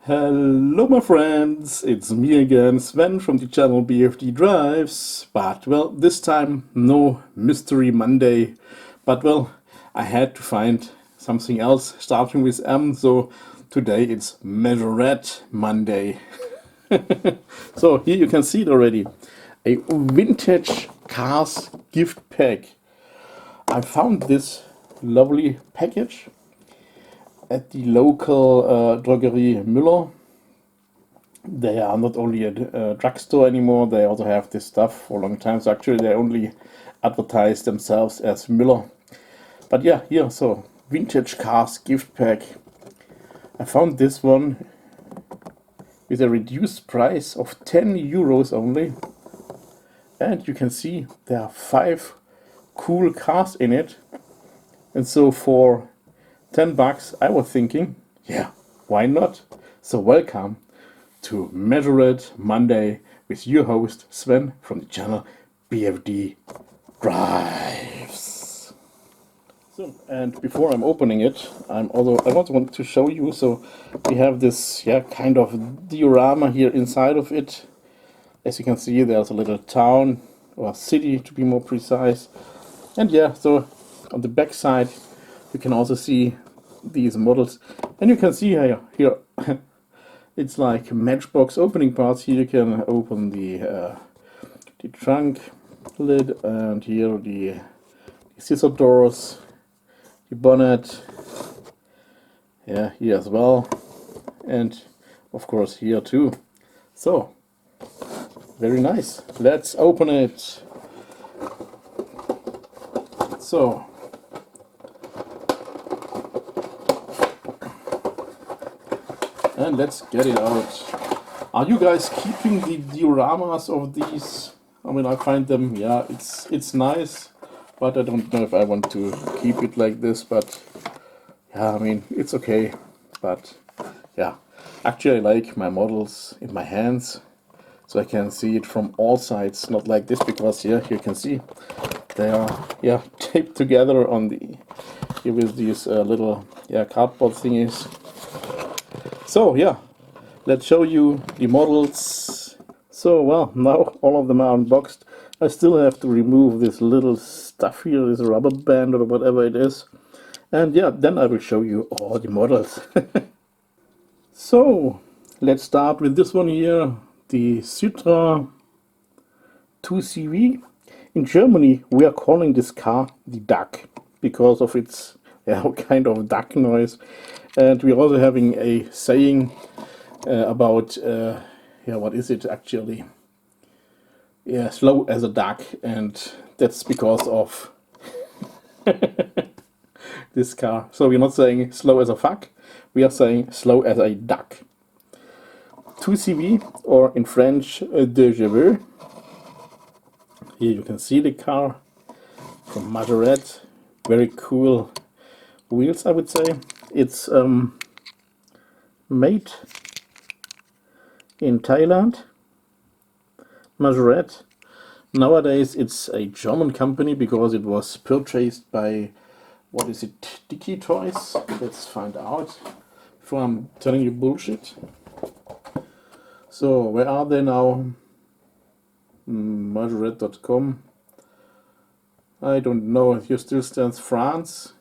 Hello my friends, it's me again, Sven from the channel BFD Drives, but well, this time no Mystery Monday, but well, I had to find something else starting with M, so today it's Majorette Monday. So here you can see it already, a vintage cars gift pack. I found this lovely package at the local drogerie Müller. They are not only a drugstore anymore, they also have this stuff for a long time. So actually they only advertise themselves as Müller. But yeah, here, so vintage cars gift pack. I found this one with a reduced price of 10 euros only. And you can see there are 5 cool cars in it. And so for 10 bucks, I was thinking, yeah, why not? So welcome to Majorette Monday with your host Sven from the channel BFD Drives. So, and before I'm opening it, I also want to show you. So we have this kind of diorama here inside of it. As you can see, there's a little town or city to be more precise. And yeah, so on the back side you can also see these models, and you can see here it's like matchbox opening parts. Here you can open the trunk lid, and here the scissor doors, the bonnet, yeah, here as well, and of course here too. So very nice. Let's open it. So and let's get it out. Are you guys keeping the dioramas of these? I mean, I find them, yeah, it's nice, but I don't know if I want to keep it like this. But yeah, I mean, it's okay. But yeah, actually I like my models in my hands, so I can see it from all sides, not like this, because yeah, you can see they are taped together on the here with these little cardboard thingies. So yeah, let's show you the models. So well, now all of them are unboxed. I still have to remove this little stuff here, this rubber band or whatever it is. And yeah, then I will show you all the models. So let's start with this one here, the Citroen 2CV. In Germany we are calling this car the duck because of its kind of duck noise. And we're also having a saying about, what is it actually? Yeah, slow as a duck, and that's because of this car. So we're not saying slow as a fuck, we are saying slow as a duck. 2CV, or in French, de cheveux. Here you can see the car from Majorette. Very cool wheels, I would say. It's made in Thailand, Majorette. Nowadays it's a German company because it was purchased by, what is it, Toys? Let's find out before I'm telling you bullshit. So where are they now? Majorette.com. I don't know, here still stands France.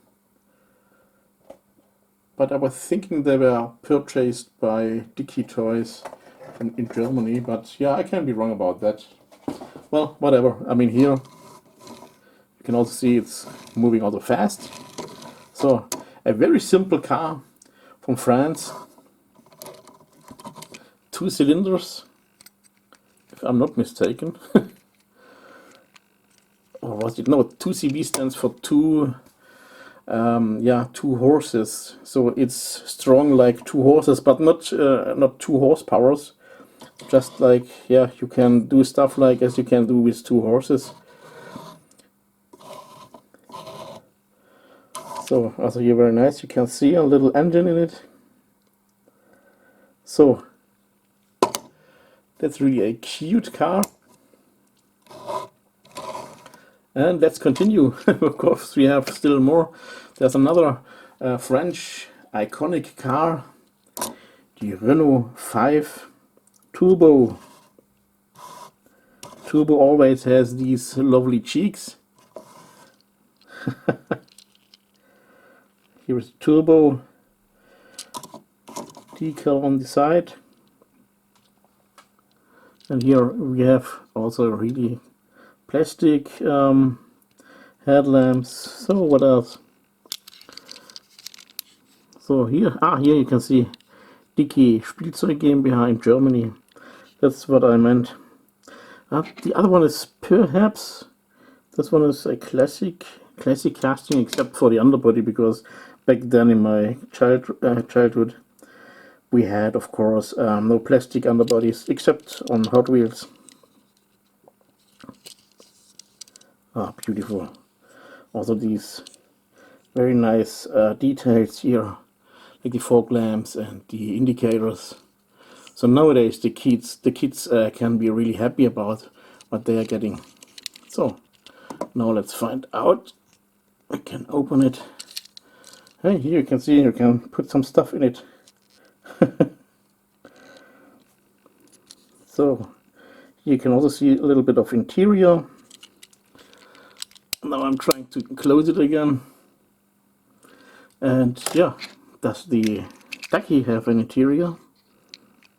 But I was thinking they were purchased by Toys in Germany, but yeah, I can be wrong about that. Well, whatever. I mean, here you can also see it's moving also fast. So a very simple car from France. 2 cylinders, if I'm not mistaken. Or was it? No, 2CV stands for two horses. So it's strong like 2 horses, but not 2 horsepowers. Just like, yeah, you can do stuff like as you can do with 2 horses. So also here very nice. You can see a little engine in it. So that's really a cute car. And let's continue. Of course, we have still more. There's another French iconic car, the Renault 5 Turbo. Turbo always has these lovely cheeks. Here is Turbo decal on the side. And here we have also really plastic headlamps. So what else? So here you can see Dicky Spielzeug GmbH in Germany. That's what I meant. The other one is perhaps, this one is a classic casting, except for the underbody, because back then in my childhood we had, of course, no plastic underbodies except on Hot Wheels. Beautiful. Also these very nice details here, like the fog lamps and the indicators. So nowadays the kids can be really happy about what they are getting. So now let's find out. I can open it. Hey, here you can see you can put some stuff in it. So you can also see a little bit of interior. Now I'm trying to close it again. And yeah, does the Ducky have an interior?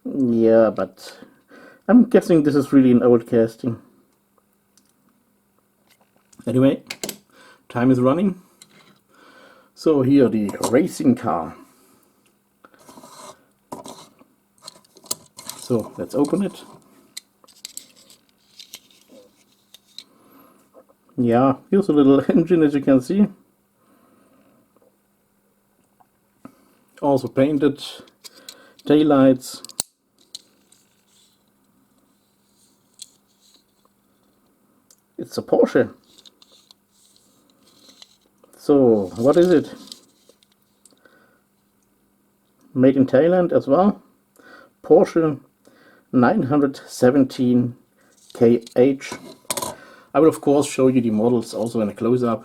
Yeah, but I'm guessing this is really an old casting. Anyway, time is running. So here the racing car. So let's open it. Yeah, here's a little engine, as you can see. Also painted taillights. It's a Porsche. So what is it? Made in Thailand as well. Porsche 917 KH. I will of course show you the models also in a close-up.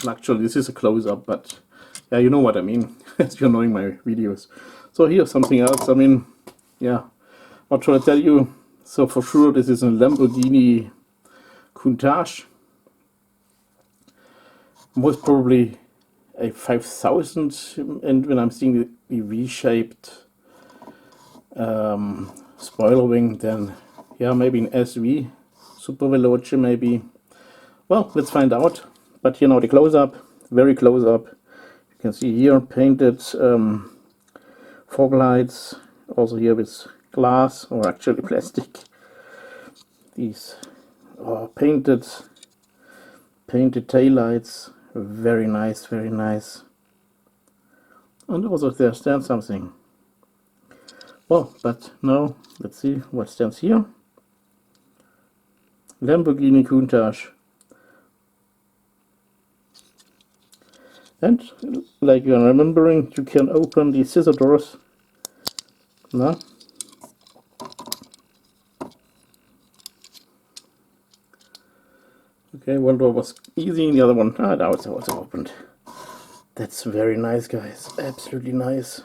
Actually this is a close-up, but yeah, you know what I mean, as you're knowing my videos. So here's something else. I mean, yeah, what should I tell you? So for sure this is a Lamborghini Countach. Most probably a 5000, and when I'm seeing the V-shaped spoiler wing, then yeah, maybe an SV, super veloce maybe. Well, let's find out. But you know, the close-up, very close-up. You can see here painted fog lights, also here with glass, or actually plastic. These are painted taillights, very nice, very nice. And also there stands something. Well, but now let's see what stands here. Lamborghini Countach. And like you're remembering, you can open the scissor doors. No? Okay, one door was easy, and the other one, now it's also opened. That's very nice, guys. Absolutely nice.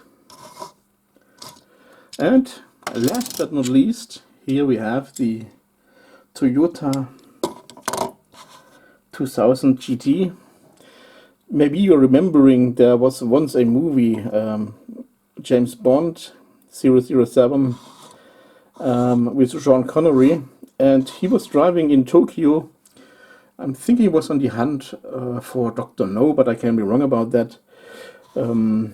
And last but not least, here we have the Toyota 2000 GT. Maybe you're remembering there was once a movie, James Bond 007, with Sean Connery, and he was driving in Tokyo. I'm thinking he was on the hunt for Dr. No, but I can be wrong about that. And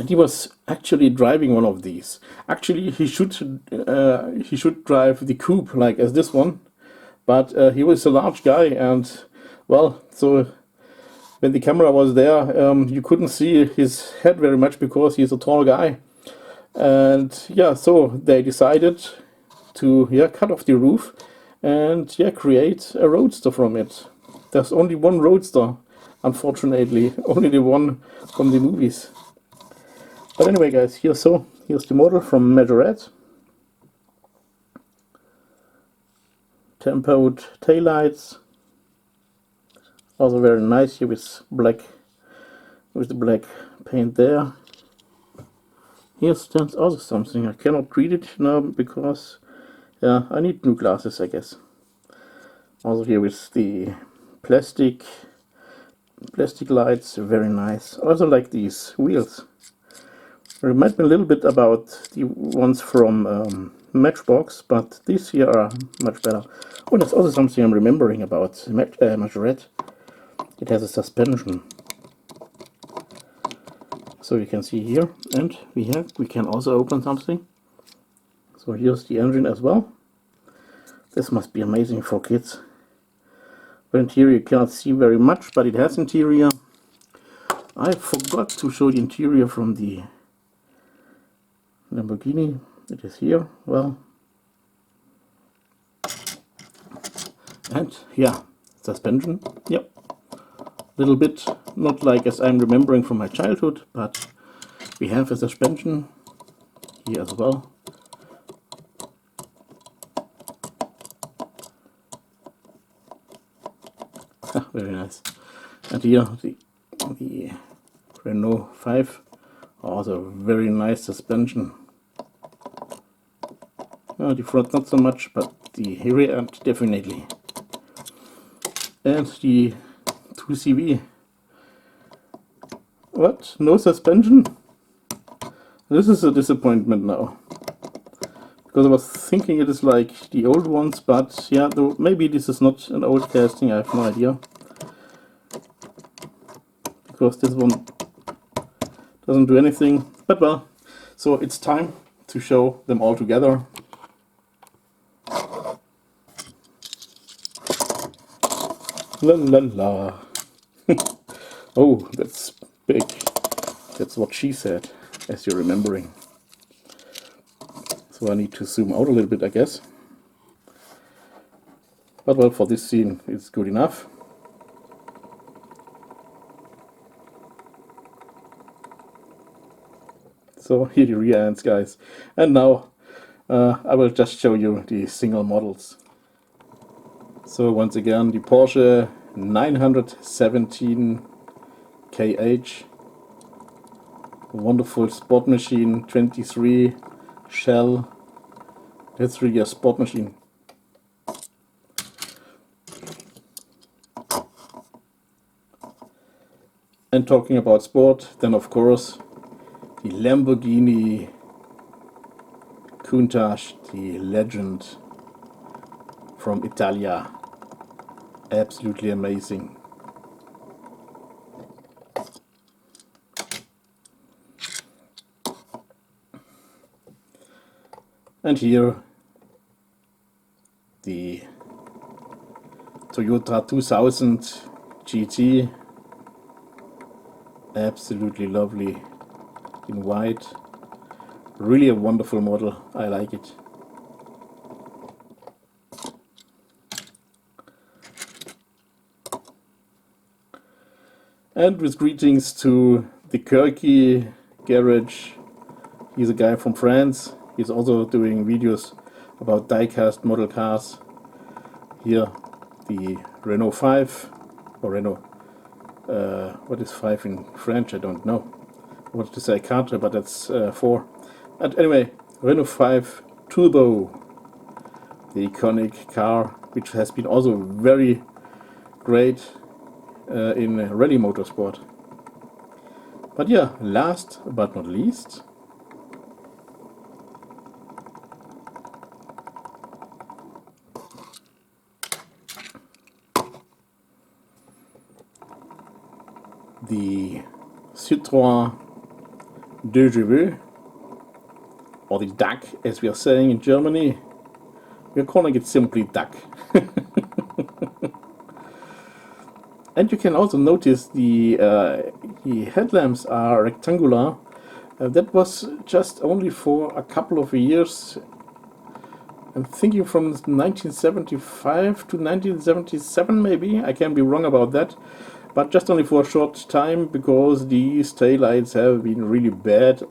he was actually driving one of these. Actually, he should drive the coupe like as this one, but he was a large guy, and well, so when the camera was there, you couldn't see his head very much because he's a tall guy. And yeah, so they decided to cut off the roof and create a roadster from it. There's only one roadster, unfortunately, only the one from the movies. But anyway, guys, here's the model from Majorette. Tempered taillights, also very nice here with the black paint there. Here stands also something. I cannot read it now because, yeah, I need new glasses, I guess. Also here with the plastic lights, very nice. Also like these wheels. Remind me a little bit about the ones from Matchbox, but these here are much better. Oh, that's also something I'm remembering about Majorette. It has a suspension. So you can see here, and we can also open something. So here's the engine as well. This must be amazing for kids. The interior you cannot see very much, but it has interior. I forgot to show the interior from the Lamborghini. It is here. Well, and yeah, suspension. Yep, little bit not like as I'm remembering from my childhood, but we have a suspension here as well. Very nice. And here the Renault 5, also very nice suspension. The front not so much, but the rear end definitely. And the 2CV. What? No suspension? This is a disappointment now. Because I was thinking it is like the old ones, but yeah, though maybe this is not an old casting, I have no idea. Because this one doesn't do anything. But well, so it's time to show them all together. La la la. Oh, that's big. That's what she said, as you're remembering. So I need to zoom out a little bit, I guess. But well, for this scene, it's good enough. So here the rear ends, guys. And now I will just show you the single models. So once again, the Porsche 917 KH. Wonderful sport machine, 23 shell. That's really a sport machine. And talking about sport, then of course the Lamborghini Countach, the legend from Italia. Absolutely amazing. And here the Toyota 2000 GT. Absolutely lovely in white. Really a wonderful model. I like it. And with greetings to the Kirky Garage. He's a guy from France. He's also doing videos about diecast model cars. Here the Renault 5 or Renault. What is 5 in French? I don't know. I wanted to say Countach, but that's 4. And anyway, Renault 5 Turbo, the iconic car, which has been also very great in rally motorsport. But yeah, last but not least, the Citroen DGV, or the DAC as we are saying in Germany. We are calling it simply DAC. And you can also notice the headlamps are rectangular. That was just only for a couple of years. I'm thinking from 1975 to 1977 maybe. I can be wrong about that. But just only for a short time, because these taillights have been really bad.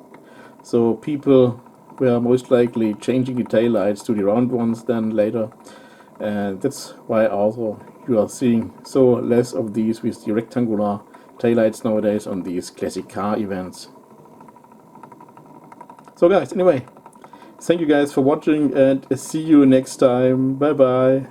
So people were most likely changing the taillights to the round ones then later. And that's why also you are seeing so less of these with the rectangular taillights nowadays on these classic car events. So guys, anyway, thank you guys for watching and see you next time. Bye bye.